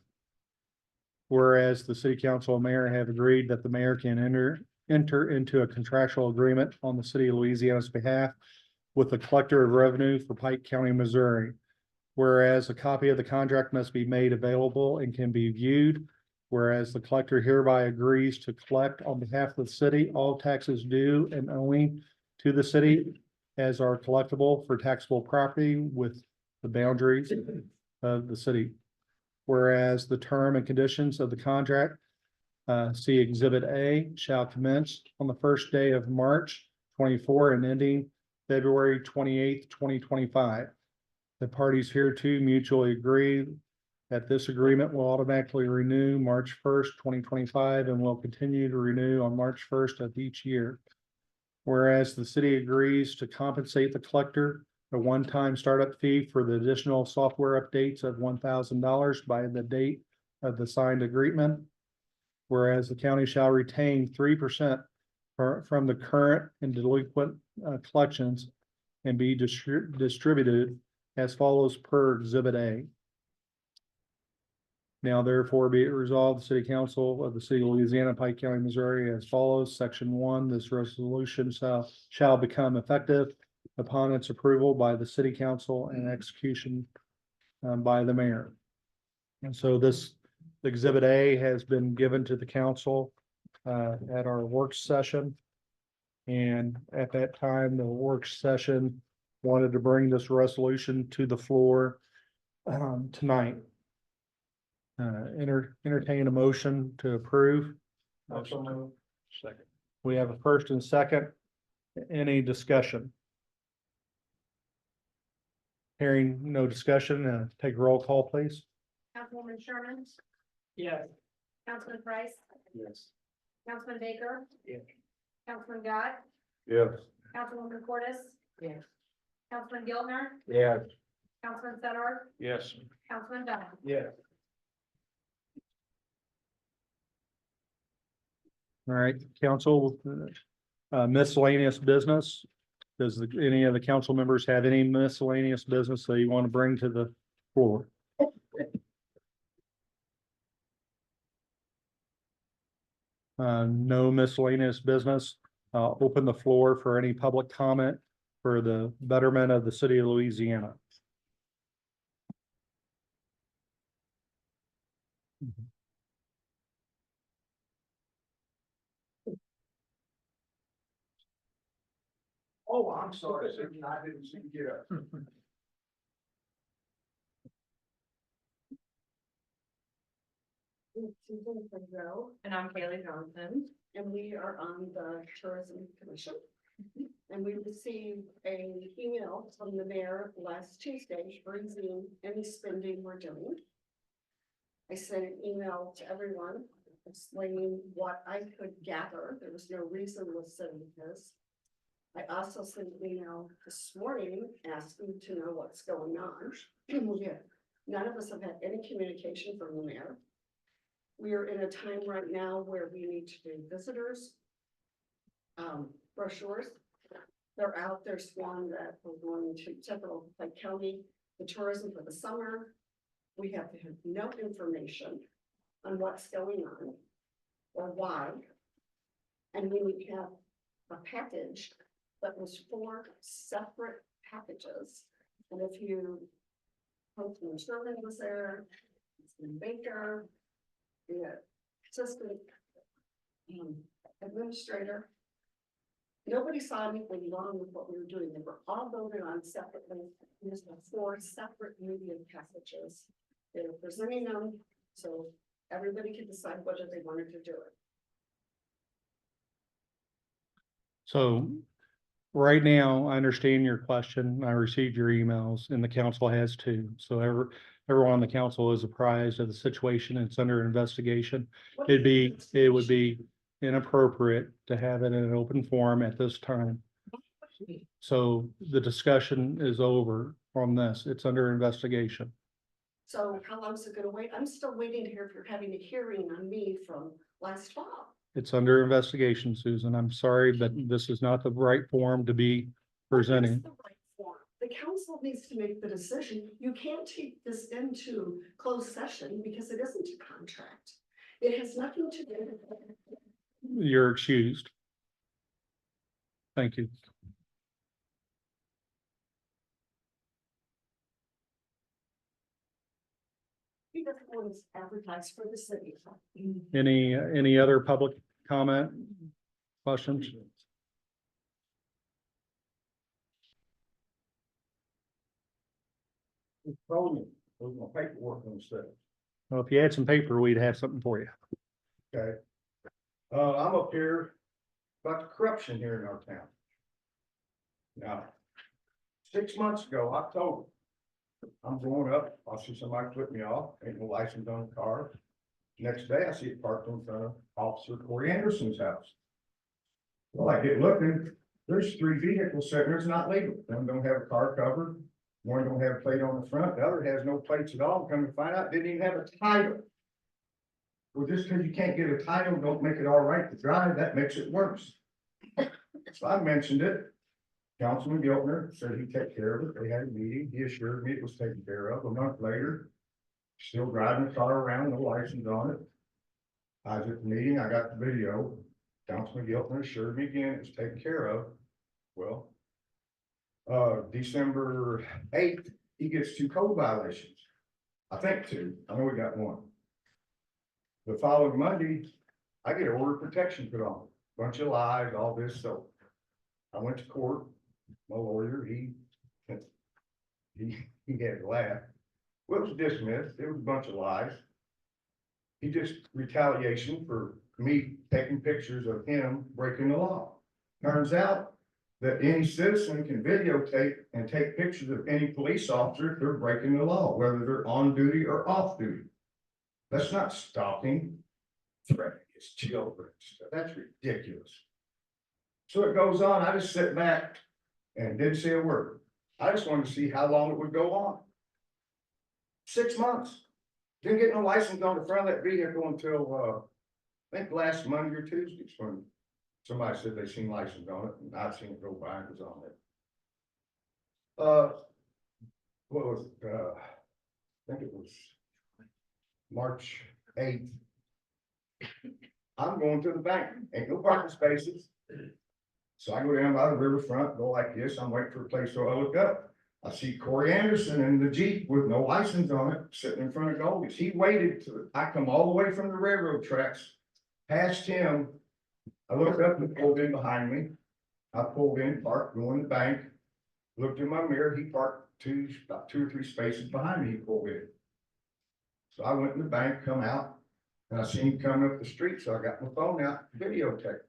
Whereas the city council and mayor have agreed that the mayor can enter into a contractual agreement on the city of Louisiana's behalf with the collector of revenue for Pike County, Missouri. Whereas a copy of the contract must be made available and can be viewed Whereas the collector hereby agrees to collect on behalf of the city all taxes due and owing to the city as are collectible for taxable property with the boundaries of the city. Whereas the term and conditions of the contract, see Exhibit A, shall commence on the first day of March 24 and ending February 28th, 2025. The parties hereto mutually agree that this agreement will automatically renew March 1st, 2025, and will continue to renew on March 1st of each year. Whereas the city agrees to compensate the collector a one-time startup fee for the additional software updates of $1,000 by the date of the signed agreement. Whereas the county shall retain 3% from the current and delinquent collections and be distributed as follows per Exhibit A. Now therefore be it resolved, the City Council of the City of Louisiana, Pike County, Missouri as follows. Section 1, this resolution shall become effective upon its approval by the City Council and execution by the mayor. And so this Exhibit A has been given to the council at our work session. And at that time, the work session wanted to bring this resolution to the floor tonight. Entertain a motion to approve. Second. We have a first and second. Any discussion? Hearing no discussion, take a roll call, please. Councilwoman Sherman, Yes. Councilman Price, Yes. Councilman Baker. Yes. Councilman Gott, Yes. Councilwoman Cordis. Yes. Councilman Giltner, Yes. Councilman Fedor, Yes. Councilman Dodd. Yes. All right, council, miscellaneous business. Does any of the council members have any miscellaneous business that you want to bring to the floor? No miscellaneous business. Open the floor for any public comment for the betterment of the city of Louisiana. Oh, I'm sorry, sir. I didn't see you get up. Susan Monroe. And I'm Kaylee Johnson, and we are on the Tourism Commission. And we received a email from the mayor last Tuesday freezing any spending we're doing. I sent an email to everyone explaining what I could gather. There was no reason to send this. I also sent an email this morning asking to know what's going on. None of us have had any communication from the mayor. We are in a time right now where we need to do visitors. Brochures. They're out, there's one that we're going to Central Pike County, the tourism for the summer. We have to have no information on what's going on or why. And then we have a package that was 4 separate packages. And if you, Councilman Sherman was there, Councilman Baker, the assistant administrator. Nobody saw anything wrong with what we were doing. They were all voted on separately. There's 4 separate media packages. They were presenting them, so everybody could decide whether they wanted to do it. So right now, I understand your question. I received your emails and the council has too. So everyone on the council is apprised of the situation. It's under investigation. It would be inappropriate to have it in an open forum at this time. So the discussion is over from this. It's under investigation. So how long is it gonna wait? I'm still waiting to hear if you're having a hearing on me from last fall. It's under investigation, Susan. I'm sorry, but this is not the right forum to be presenting. What is the right form? The council needs to make the decision. You can't take this into closed session because it isn't a contract. It has nothing to do with. You're excused. Thank you. this one is advertised for the city. Any other public comment? Questions? Told me, there's no paperwork on the stuff. Well, if you had some paper, we'd have something for you. Okay. I'm up here about the corruption here in our town. Now, 6 months ago, October, I'm going up, I'll see somebody flip me off, ain't no license on the car. Next day, I see it parked in front of Officer Corey Anderson's house. Well, I get looking, there's 3 vehicles sitting there, it's not legal. One don't have a car cover, one don't have a plate on the front, the other has no plates at all. Come to find out, didn't even have a title. Well, just because you can't get a title, don't make it all right to drive, that makes it worse. So I mentioned it. Councilman Giltner said he'd take care of it. They had a meeting. He assured me it was taken care of. A month later, still driving the car around, no license on it. I was at the meeting, I got the video. Councilman Giltner assured me again it was taken care of. Well, December 8th, he gets 2 code violations. I think 2. I know we got 1. The following Monday, I get an order of protection put on, bunch of lies, all this, so I went to court, my lawyer, he had to laugh. Well, it was dismissed, it was a bunch of lies. He just retaliation for me taking pictures of him breaking the law. Turns out that any citizen can videotape and take pictures of any police officer if they're breaking the law, whether they're on duty or off duty. That's not stalking, threatening his children, that's ridiculous. So it goes on, I just sit back and didn't say a word. I just wanted to see how long it would go on. 6 months, didn't get no license on the front of that vehicle until, I think last Monday or Tuesday, when somebody said they seen license on it, and I've seen it go by, it was on it. What was, I think it was March 8th. I'm going to the bank, ain't no parking spaces. So I go down by the riverfront, go like this, I'm waiting for a place, so I look up. I see Corey Anderson in the Jeep with no license on it, sitting in front of Goldie's. He waited till I come all the way from the railroad tracks, past him. I looked up and pulled in behind me. I pulled in, parked, going to the bank, looked in my mirror, he parked about 2 or 3 spaces behind me, he pulled in. So I went in the bank, come out, and I seen him coming up the street, so I got my phone out, videotape.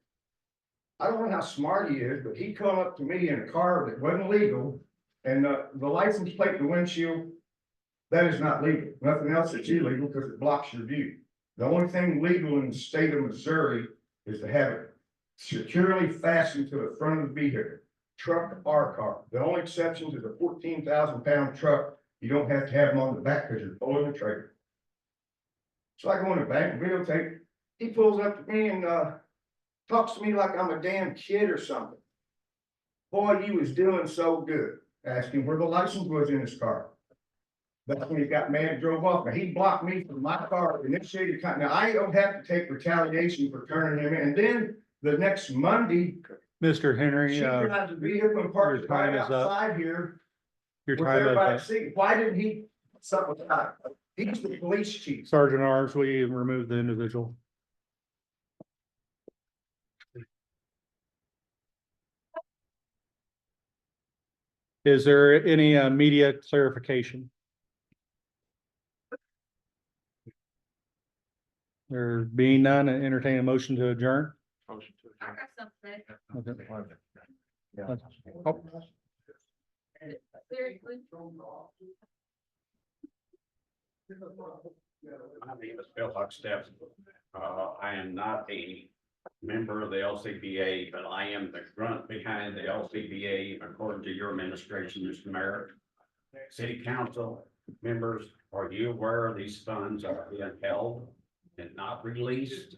I don't know how smart he is, but he come up to me in a car that wasn't legal, and the license plate, the windshield, that is not legal. Nothing else is illegal because it blocks your view. The only thing legal in the state of Missouri is to have it securely fastened to the front of the vehicle, truck or car. The only exception is a 14,000-pound truck. You don't have to have them on the back because you're pulling the trailer. So I go in the bank and videotape. He pulls up to me and talks to me like I'm a damn kid or something. Boy, you was doing so good. Asking where the license was in his car. That's when he got mad and drove off. Now he blocked me from my car in this city. Now I don't have to take retaliation for turning him in. And then the next Monday, Mr. Henry, she drives the vehicle and parks your it right time is up. outside here. your With time is everybody up. see, why didn't he, something with that? He's the police chief. Sergeant Arms, will you remove the individual? Is there any media clarification? There being none, I entertain a motion to adjourn. Motion to I got something. Okay. Yeah. Oh, Seriously. My name is Bill Huckstep. I am not a member of the LCBA, but I am the grunt behind the LCBA, according to your administration, Mr. Mayor. City council members, are you aware these funds are being held and not released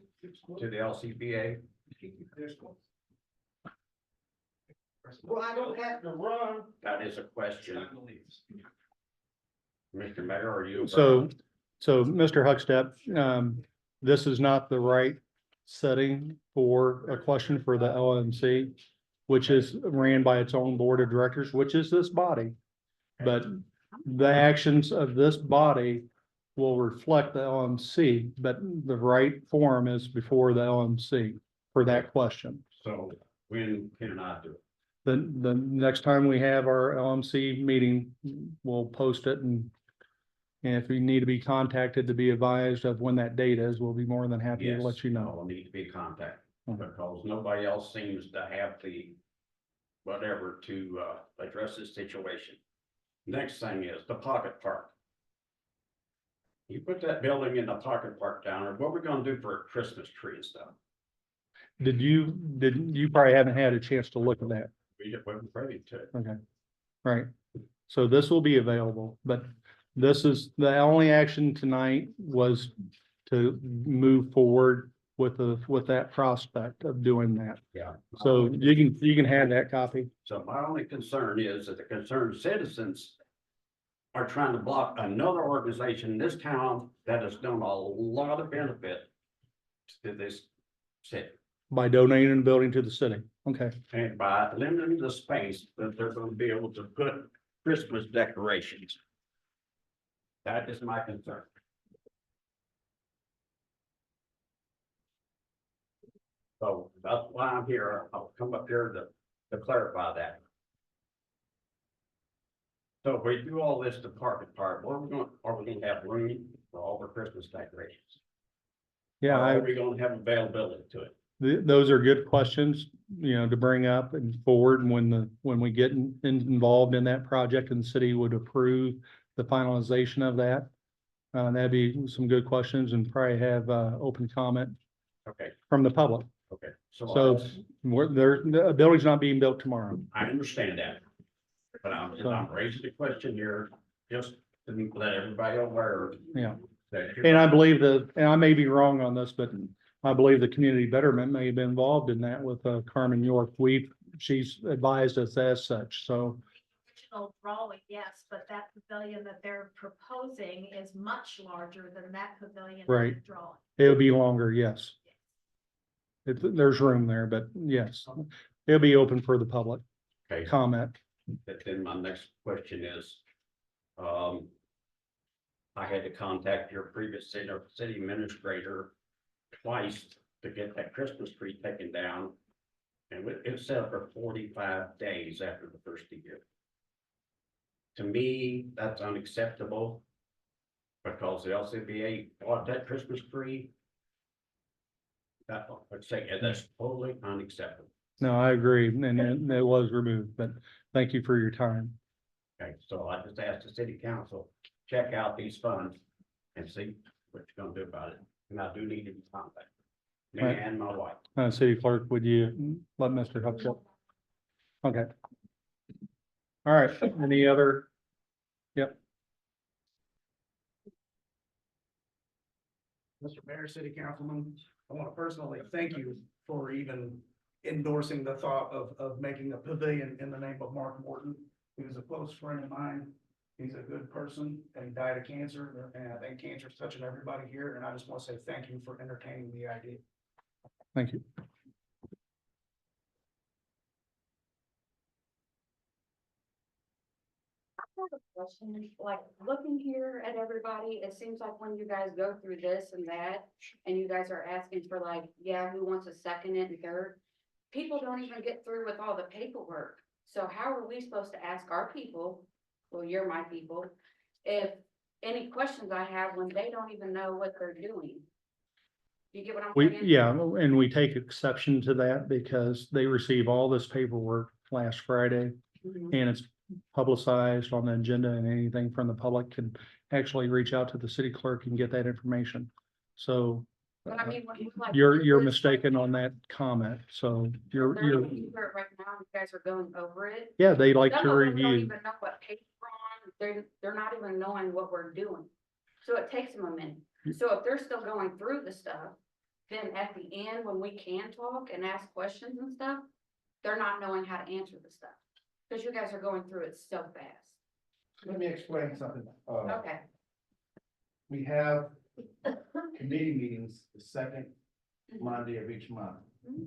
to the LCBA? Well, I don't have to run. That is a question. Mr. Mayor, are you? aware? so Mr. Huckstep, this is not the right setting for a question for the LNC, which is ran by its own board of directors, which is this body. But the actions of this body will reflect the LMC, but the right form is before the LMC for that question. So when can I do it? The next time we have our LMC meeting, we'll post it and if you need to be contacted to be advised of when that date is, we'll be more than happy to let you know. I'll need to be contacted Okay. because nobody else seems to have the whatever to address this situation. Next thing is the pocket park. You put that building in the pocket park down there, what are we gonna do for a Christmas tree and stuff? You probably haven't had a chance to look at that. We weren't ready to. Okay. Right. So this will be available, but this is, the only action tonight was to move forward with that prospect of doing that. Yeah. So you can have that copy. So my only concern is that the concerned citizens are trying to block another organization in this town that has done a lot of benefit to this city. By donating the building to the city. Okay. And by limiting the space that they're gonna be able to put Christmas decorations. That is my concern. So that's why I'm here. I'll come up here to clarify that. So if we do all this to park it part, what are we gonna have room for all the Christmas decorations? Yeah, Or Are we gonna have availability to it? those are good questions, to bring up and forward when we get involved in that project and the city would approve the finalization of that. That'd be some good questions and probably have, open comment Okay, from the public. okay. So the building's not being built tomorrow. I understand that. But I'm raising the question here, just to let everybody aware. Yeah. That And I believe and I may be wrong on this, but I believe the community betterment may have been involved in that with Carmen York. She's advised us as such, so. Original drawing, yes, but that pavilion that they're proposing is much larger than that pavilion. Right. Drawing. It'll be longer, yes. There's room there, but yes, it'll be open for the public Okay, comment. then my next question is, I had to contact your previous city administrator twice to get that Christmas tree taken down. And it was set up for 45 days after the first year. To me, that's unacceptable. Because the LCBA bought that Christmas tree. Let's say, that's totally unacceptable. No, I agree, and it was removed, but thank you for your time. Okay, so I just asked the city council, check out these funds and see what you're gonna do about it. And I do need to be contacted. Me Right. and my wife. City clerk, would you let Mr. Hupsel? Okay. All right, any other? Yep, Mr. Mayor, City Councilman, I want to personally thank you for even endorsing the thought of making a pavilion in the name of Mark Morton. He was a close friend of mine. He's a good person and he died of cancer, and I think cancer is touching everybody here, and I just want to say thank you for entertaining the idea. thank you. I have a question, like looking here at everybody, it seems like when you guys go through this and that, and you guys are asking for like, yeah, who wants a second and third? People don't even get through with all the paperwork. So how are we supposed to ask our people, well, you're my people, if any questions I have when they don't even know what they're doing? You get what I'm saying? Yeah, and we take exception to that because they receive all this paperwork last Friday. Mhm. And it's publicized on the agenda, and anything from the public can actually reach out to the city clerk and get that information. So But I mean, when you like. you're this, mistaken on that comment. So They're you're, looking for it right now, you guys are going over it. yeah, they like Some to of them don't review. even know what page we're on, they're not even knowing what we're doing. So it takes them a minute. So if they're still going through the stuff, then at the end, when we can talk and ask questions and stuff, they're not knowing how to answer the stuff. Cause you guys are going through it so fast. Let me explain something. Okay, We have committee meetings the second Monday of each month. Mhm.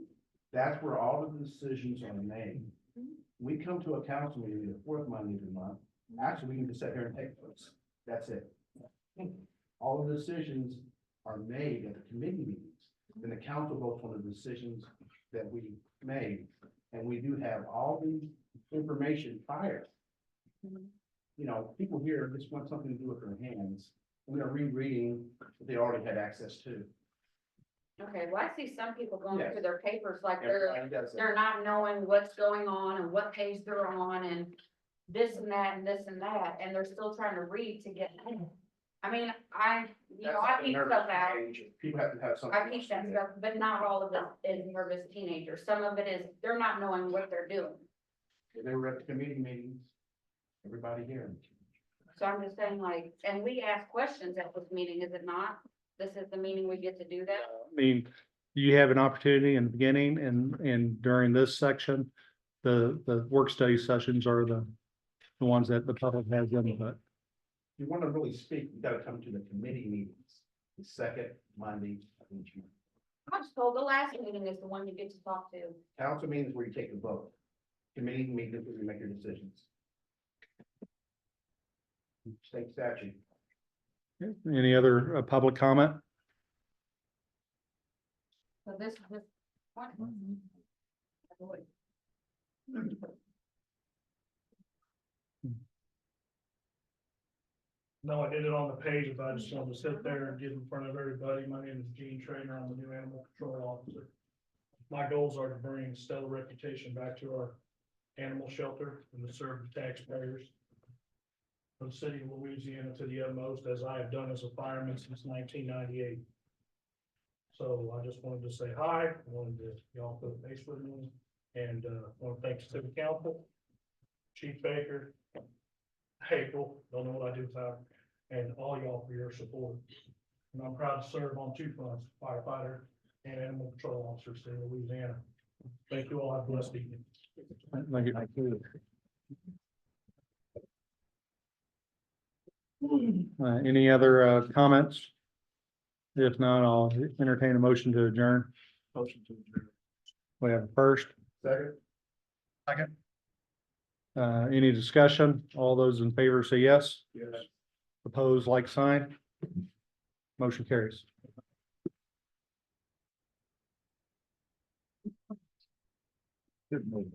That's where all of the decisions are made. Mhm. We come to a council meeting the fourth Monday of the month. Actually, we can just sit here and take votes. That's it. all the decisions are made at the committee meetings. Then the council votes on the decisions that we made. And we do have all the information prior. You know, people here just want something to do with their hands. We are rereading what they already had access to. Okay, well, I see some people going Yes. through their papers like they're, Everybody does that. they're not knowing what's going on and what page they're on and this and that and this and that, and they're still trying to read to get. I mean, I That's peep nervous stuff out. teenager. People have to have something. I peep that stuff, but not all of it is nervous teenagers. Some of it is, they're not knowing what they're doing. They were at the committee meetings, everybody here. So I'm just saying like, and we ask questions at this meeting, is it not? This is the meeting we get to do that? I mean, you have an opportunity in the beginning and during this section, the work study sessions are the ones that the public has input. If you want to really speak, you gotta come to the committee meetings, the second Monday of each month. I was told the last meeting is the one you get to talk to. Council meetings where you take a vote. Committee meetings where you make your decisions. State statute. Any other public comment? So this is just. No, I did it on the page, but I just wanted to sit there and get in front of everybody. My name is Gene Trainer. I'm the new animal control officer. My goals are to bring stellar reputation back to our animal shelter and to serve the taxpayers of the city of Louisiana to the utmost, as I have done as a fireman since 1998. So I just wanted to say hi, I wanted to, y'all put a face with me, and want to thank the city council, Chief Baker, April, don't know what I do without, her, and all y'all for your support. And I'm proud to serve on two fronts, firefighter and animal control officers in Louisiana. Thank you all, have a blessed evening. Thank you. Any other comments? If not, I'll entertain a motion to adjourn. Motion to adjourn. We have a first. Second. Any discussion? All those in favor say yes. Yes. Opposed, like sign. Motion carries. Good move.